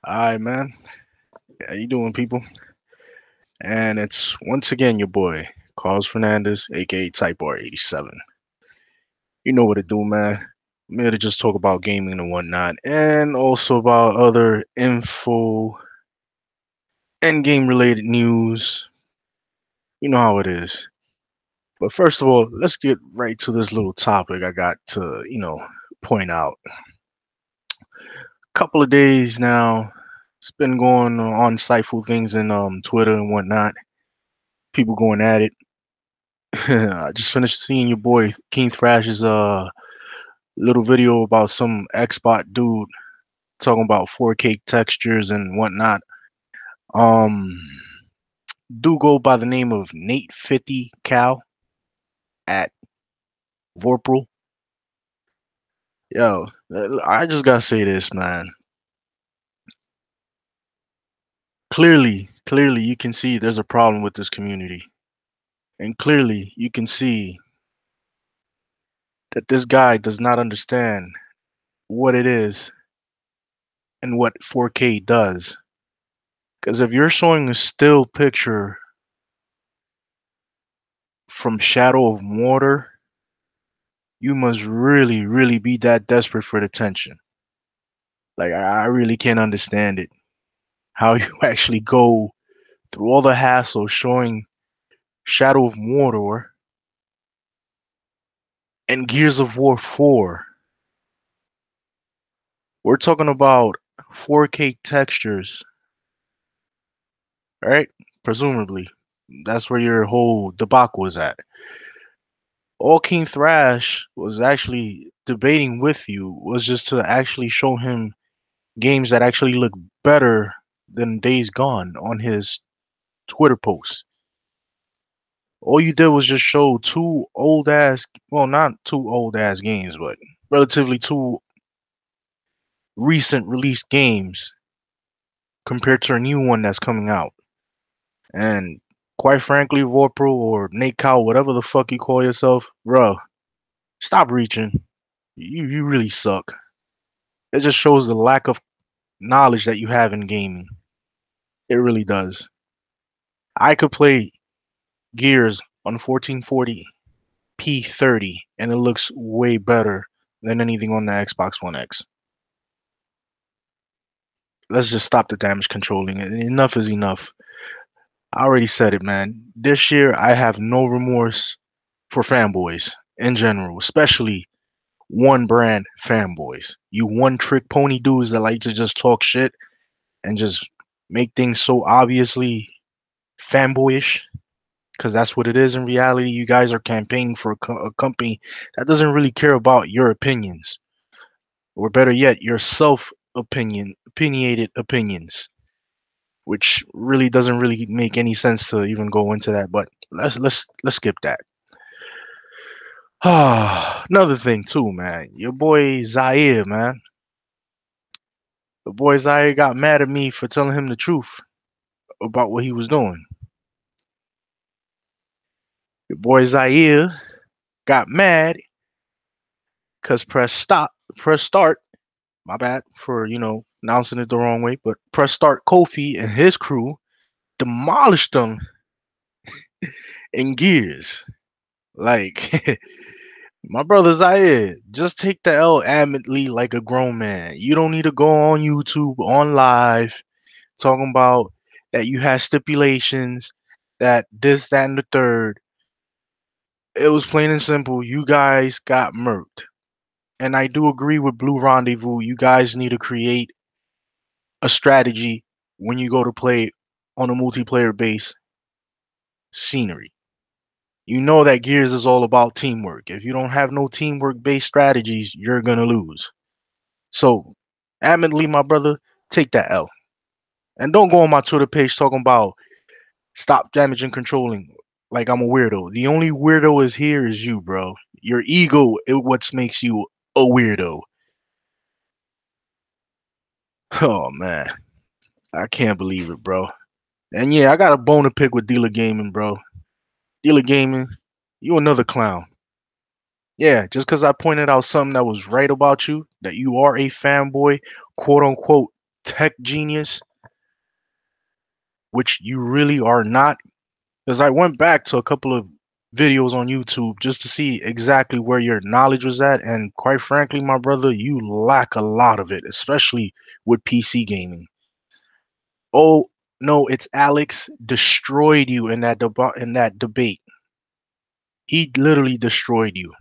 Alright, man. How you doing, people? And it's once again your boy, Carlos Fernandez, aka Type R87. You know what to do, man. I'm here to just talk about gaming and whatnot, and also about other info and game related news. You know how it is. But first of all, let's get right to this little topic I got to, point out. Couple of days now, it's been going on insightful things in Twitter and whatnot. People going at it. I just finished seeing your boy King Thrash's little video about some Xbot dude talking about 4K textures and whatnot. Um, do go by the name of Nate 50 Cal at Vorpal. Yo, I just gotta say this, man. Clearly, you can see there's a problem with this community, and clearly, you can see that this guy does not understand what it is and what 4K does. Because if you're showing a still picture from Shadow of Mordor, you must really be that desperate for attention. Like I really can't understand it. How you actually go through all the hassle showing Shadow of Mordor and Gears of War 4. We're talking about 4K textures, right? Presumably. That's where your whole debacle was at. All King Thrash was actually debating with you was just to actually show him games that actually look better than Days Gone on his Twitter posts. All you did was just show two old ass, well, not two old ass games, but relatively two recent released games compared to a new one that's coming out. And quite frankly, Vorpro or Nate Cow, whatever the fuck you call yourself, bro, stop reaching. You really suck. It just shows the lack of knowledge that you have in gaming. It really does. I could play Gears on 1440 P30 and it looks way better than anything on the Xbox One X. Let's just stop the damage controlling. Enough is enough. I already said it, man. This year I have no remorse for fanboys in general, especially one brand fanboys. You one trick pony dudes that like to just talk shit and just make things so obviously fanboyish because that's what it is in reality. You guys are campaigning for a company that doesn't really care about your opinions, or better yet, your opinionated opinions, which really doesn't really make any sense to even go into that. But let's skip that. Another thing too, man. Your boy Zaire, man. The boy Zaire got mad at me for telling him the truth about what he was doing. Your boy Zaire got mad because press start. My bad for announcing it the wrong way, but press start. Kofi and his crew demolished them in Gears. Like my brother Zaire, just take the L adamantly like a grown man. You don't need to go on YouTube on live talking about that you had stipulations that this, that, and the third. It was plain and simple. You guys got murked. And I do agree with Blue Rendezvous. You guys need to create a strategy when you go to play on a multiplayer base scenery. You know that Gears is all about teamwork. If you don't have no teamwork based strategies, you're gonna lose. So, adamantly, my brother, take that L. And don't go on my Twitter page talking about stop damaging controlling like I'm a weirdo. The only weirdo is here is you, bro. Your ego is what makes you a weirdo. Oh man, I can't believe it, bro. And yeah, I got a bone to pick with Dealer Gaming, bro. Dealer Gaming, you another clown. Yeah, just because I pointed out something that was right about you, that you are a fanboy, quote unquote. tech genius, which you really are not. Because I went back to a couple of videos on YouTube just to see exactly where your knowledge was at, and quite frankly, my brother, you lack a lot of it, especially with PC gaming. Oh no, it's Alex destroyed you in that debate. He literally destroyed you.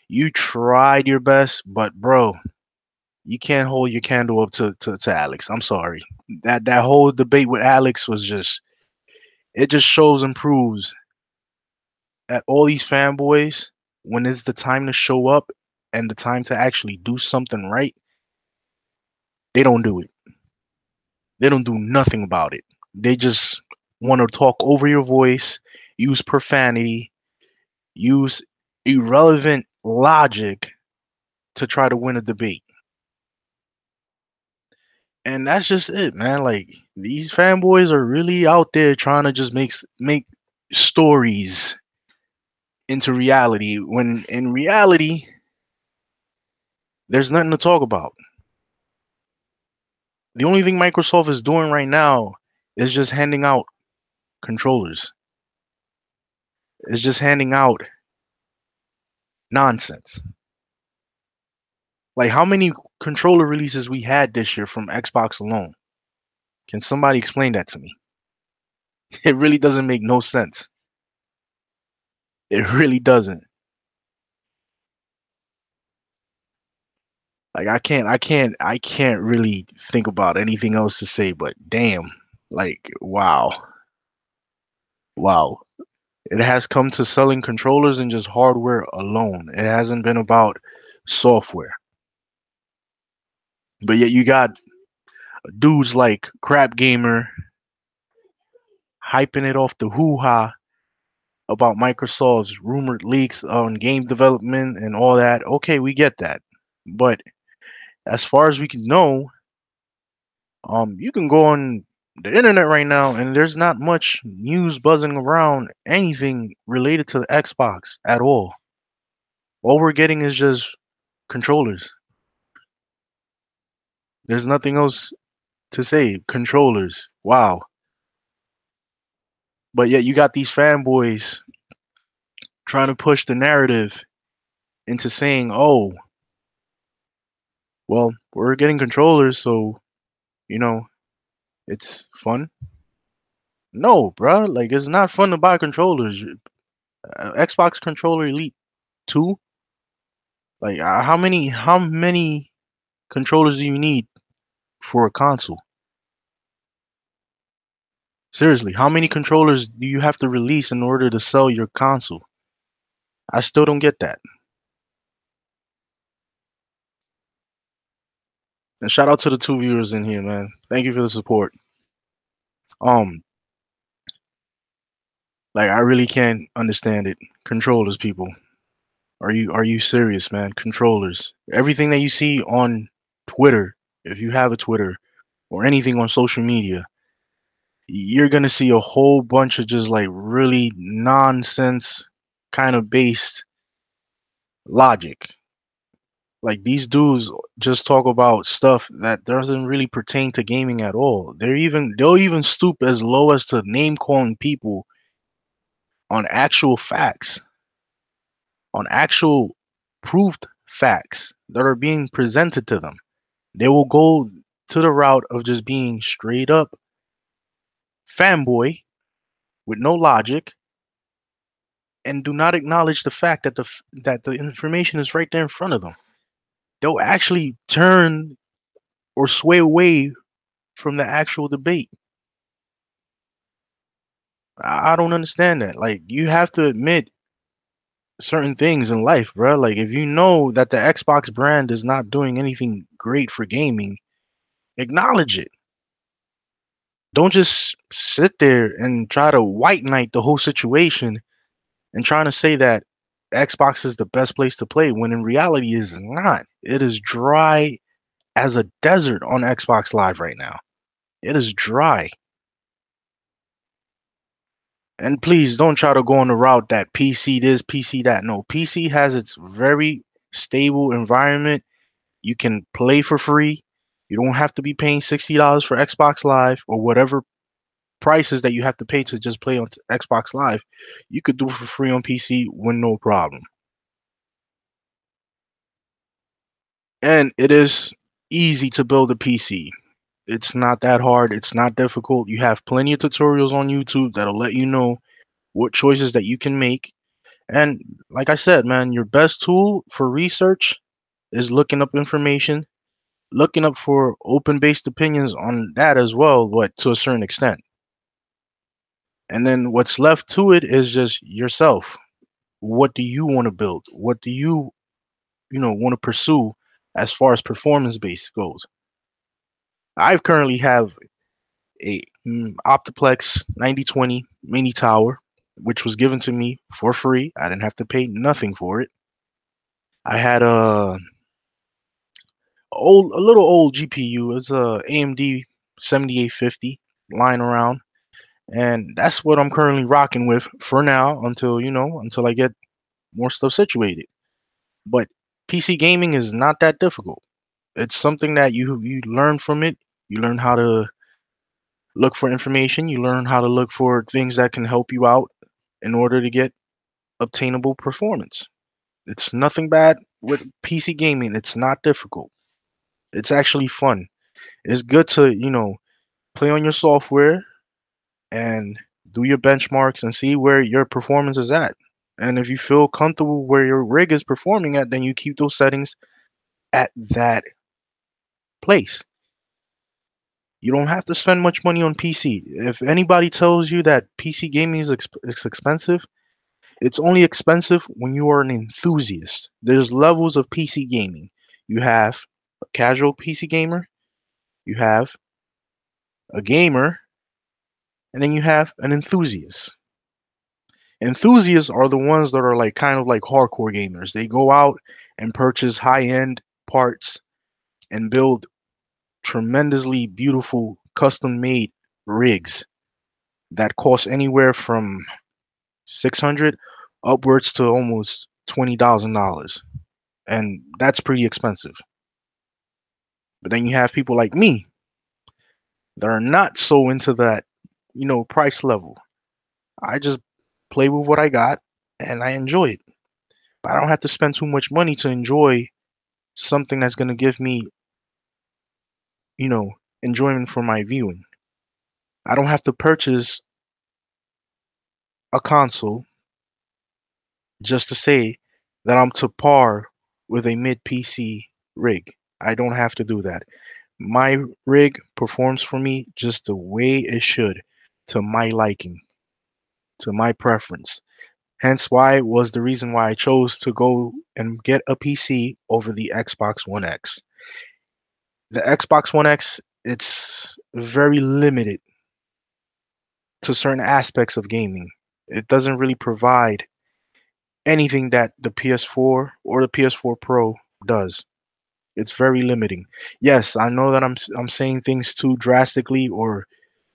You tried your best, but bro, you can't hold your candle up to Alex. I'm sorry. That whole debate with Alex was just, it just shows and proves that all these fanboys, when it's the time to show up and the time to actually do something right, they don't do it. They don't do nothing about it. They just want to talk over your voice, use profanity, use irrelevant logic to try to win a debate. And that's just it, man. Like, these fanboys are really out there trying to just make stories into reality when in reality there's nothing to talk about. The only thing Microsoft is doing right now is just handing out controllers. It's just handing out nonsense. Like, how many controller releases we had this year from Xbox alone? Can somebody explain that to me? It really doesn't make no sense. It really doesn't. Like, I can't really think about anything else to say but damn. Like, wow. Wow. It has come to selling controllers and just hardware alone. It hasn't been about software. But yet you got dudes like Crap Gamer hyping it off the hoo-ha about Microsoft's rumored leaks on game development and all that. Okay, we get that. But as far as we can know, you can go on the internet right now and there's not much news buzzing around anything related to the Xbox at all. All we're getting is just controllers. There's nothing else to say. Controllers. Wow. But yet you got these fanboys trying to push the narrative into saying, "Oh, well, we're getting controllers, so you know, it's fun." No, bruh, like it's not fun to buy controllers. Xbox controller Elite 2, like how many controllers do you need for a console? Seriously, how many controllers do you have to release in order to sell your console? I still don't get that. And shout out to the two viewers in here, man. Thank you for the support. Um, like I really can't understand it. Controllers, people. Are you serious, man? Controllers. Everything that you see on Twitter, if you have a Twitter or anything on social media, you're gonna see a whole bunch of just like really nonsense kind of based logic. Like these dudes just talk about stuff that doesn't really pertain to gaming at all. They'll even stoop as low as to name calling people on actual facts, on actual proved facts that are being presented to them. They will go to the route of just being straight up fanboy with no logic and do not acknowledge the fact that the information is right there in front of them. They'll actually turn or sway away from the actual debate. I don't understand that. Like you have to admit certain things in life, bro. Like if you know that the Xbox brand is not doing anything great for gaming, acknowledge it. Don't just sit there and try to white knight the whole situation and trying to say that Xbox is the best place to play when in reality it is not. It is dry as a desert on Xbox Live right now. It is dry. And please don't try to go on the route that PC this, PC that. No, PC has its very stable environment. You can play for free. You don't have to be paying $60 for Xbox Live or whatever prices that you have to pay to just play on Xbox Live. You could do it for free on PC with no problem. And it is easy to build a PC. It's not that hard. It's not difficult. You have plenty of tutorials on YouTube that'll let you know what choices that you can make. And like I said, man, your best tool for research is looking up information, looking up for open-based opinions on that as well, but to a certain extent. And then what's left to it is just yourself. What do you want to build? What do you want to pursue as far as performance based goes? I currently have a Optiplex 9020 mini tower, which was given to me for free. I didn't have to pay nothing for it. I had a little old GPU. It's a AMD 7850 lying around, and that's what I'm currently rocking with for now until I get more stuff situated. But PC gaming is not that difficult. It's something that you learn from it. You learn how to look for information. You learn how to look for things that can help you out in order to get obtainable performance. It's nothing bad with PC gaming. It's not difficult. It's actually fun. It's good to, play on your software and do your benchmarks and see where your performance is at. And if you feel comfortable where your rig is performing at, then you keep those settings at that place. You don't have to spend much money on PC. If anybody tells you that PC gaming is expensive, it's only expensive when you are an enthusiast. There's levels of PC gaming. You have a casual PC gamer, you have a gamer, and then you have an enthusiast. Enthusiasts are the ones that are like kind of like hardcore gamers. They go out and purchase high-end parts and build tremendously beautiful custom-made rigs that cost anywhere from 600 upwards to almost $20,000, and that's pretty expensive. But then you have people like me that are not so into that, price level. I just play with what I got and I enjoy it. But I don't have to spend too much money to enjoy something that's going to give me, you know, enjoyment for my viewing. I don't have to purchase a console just to say that I'm to par with a mid PC rig. I don't have to do that. My rig performs for me just the way it should, to my liking, to my preference. Hence why was the reason why I chose to go and get a PC over the Xbox One X. The Xbox One X, it's very limited to certain aspects of gaming. It doesn't really provide anything that the PS4 or the PS4 Pro does. It's very limiting. Yes, I know that I'm saying things too drastically or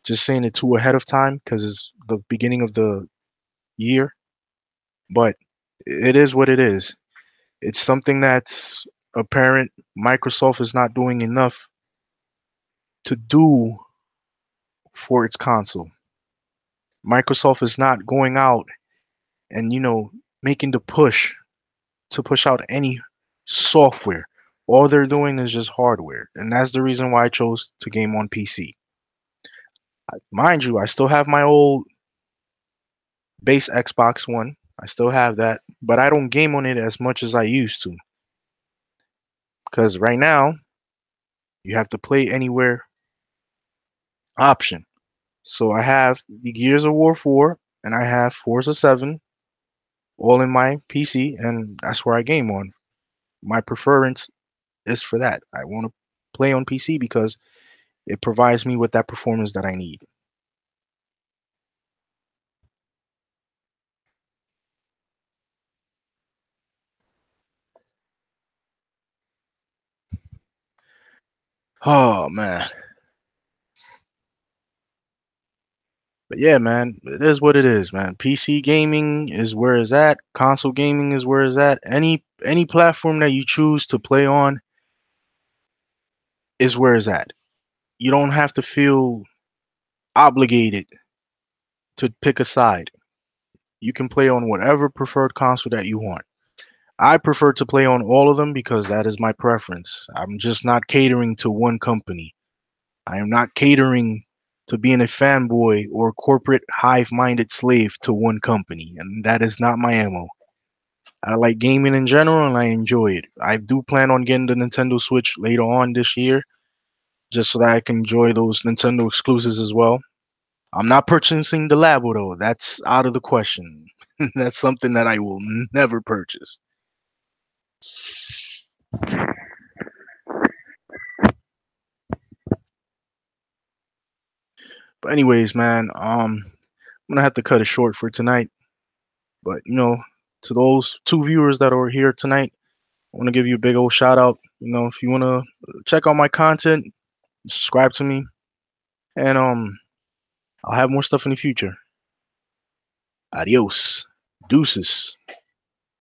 just saying it too ahead of time because it's the beginning of the year, but it is what it is. It's something that's apparent Microsoft is not doing enough to do for its console. Microsoft is not going out and making the push to push out any software. All they're doing is just hardware, and that's the reason why I chose to game on PC. Mind you, I still have my old base Xbox One. I still have that, but I don't game on it as much as I used to because right now you have to play anywhere option. So I have the Gears of War 4 and I have Forza 7 all in my PC, and that's where I game on. My preference is for that. I want to play on PC because it provides me with that performance that I need. Oh man. But yeah, man, it is what it is, man. PC gaming is where it's at. Console gaming is where it's at. Any platform that you choose to play on, is where it's at. You don't have to feel obligated to pick a side. You can play on whatever preferred console that you want. I prefer to play on all of them because that is my preference. I'm just not catering to one company. I am not catering to being a fanboy or corporate hive minded slave to one company, and that is not my MO. I like gaming in general and I enjoy it. I do plan on getting the Nintendo Switch later on this year just so that I can enjoy those Nintendo exclusives as well. I'm not purchasing the Labo though. That's out of the question. That's something that I will never purchase. But anyways, man, I'm gonna have to cut it short for tonight. But to those two viewers that are here tonight, I want to give you a big old shout out. If you wanna check out my content, subscribe to me, and I'll have more stuff in the future. Adios, deuces.